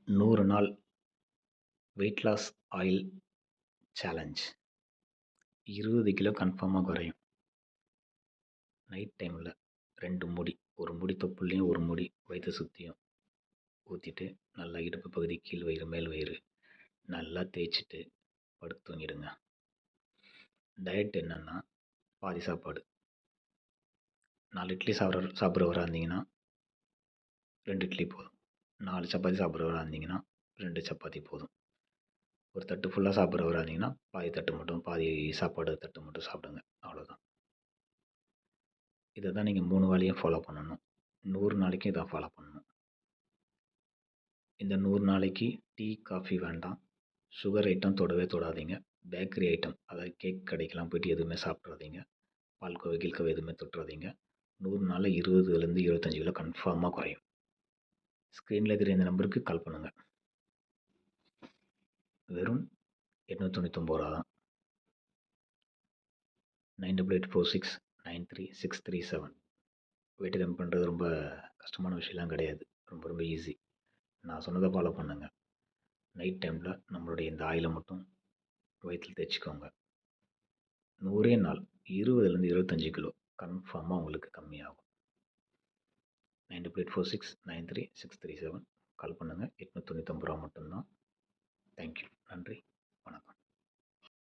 100 நாள் weight loss oil challenge. 20 kilo கன்ஃபார்மாக குறையும். நைட் டைமில் 2 மூடி, ஒரு மூடி தொப்புள்ளையும் ஒரு மூடி வயிற்றை சுற்றியும் ஊற்றிட்டு நல்லா இடுப்பு பகுதி, கீழ் வயிறு, மேல் வயிறு நல்லா தேய்ச்சிட்டு படுத்து தூங்கிடுங்க. டயட் என்னென்னா, பாதி சாப்பாடு. 4 இட்லி சாப்பிட்றவராக இருந்தீங்கன்னா 2 இட்லி போதும். 4 சப்பாத்தி சாப்பிட்றவராக இருந்தீங்கன்னா 2 சப்பாத்தி போதும். ஒரு தட்டு ஃபுல்லாக சாப்பிட்றவராக இருந்தீங்கன்னா பாதி தட்டு மட்டும், பாதி சாப்பாடு தட்டு மட்டும் சாப்பிடுங்க. அவ்வளோதான். இதை தான் நீங்கள் 3 வேளையும் ஃபாலோ பண்ணணும். 100 நாளைக்கு இதை ஃபாலோ பண்ணணும். இந்த 100 நாளைக்கு டீ, காஃபி வேண்டாம். சுகர் ஐட்டம் தொடவே தொடாதீங்க. பேக்கரி ஐட்டம், அதாவது கேக் கடைக்கெல்லாம் போய்ட்டு எதுவுமே சாப்பிட்றாதீங்க. பால்கோவா, கீழ்கோவா எதுவுமே தொட்டுறாதீங்க. 100 நாளில் 20லேருந்து 25 கிலோ கன்ஃபார்மாக குறையும். ஸ்க்ரீனில் தெரியுற இந்த நம்பருக்கு கால் பண்ணுங்கள். வெறும் 899 ரூபா தான். 9884693637. வெயிட் கம்மி பண்ணுறது ரொம்ப கஷ்டமான விஷயம்லாம் கிடையாது. ரொம்ப ரொம்ப ஈஸி. நான் சொன்னதை ஃபாலோ பண்ணுங்கள். நைட் டைமில் நம்மளுடைய இந்த ஆயிலை மட்டும் வயிற்றில் தேய்ச்சிக்கோங்க. 100 நாள் 20லேருந்து 25 கிலோ கன்ஃபார்மாக உங்களுக்கு கம்மியாகும். 9884693637 கால் பண்ணுங்கள். 899 ரூபா மட்டும்தான். தேங்க்யூ. நன்றி.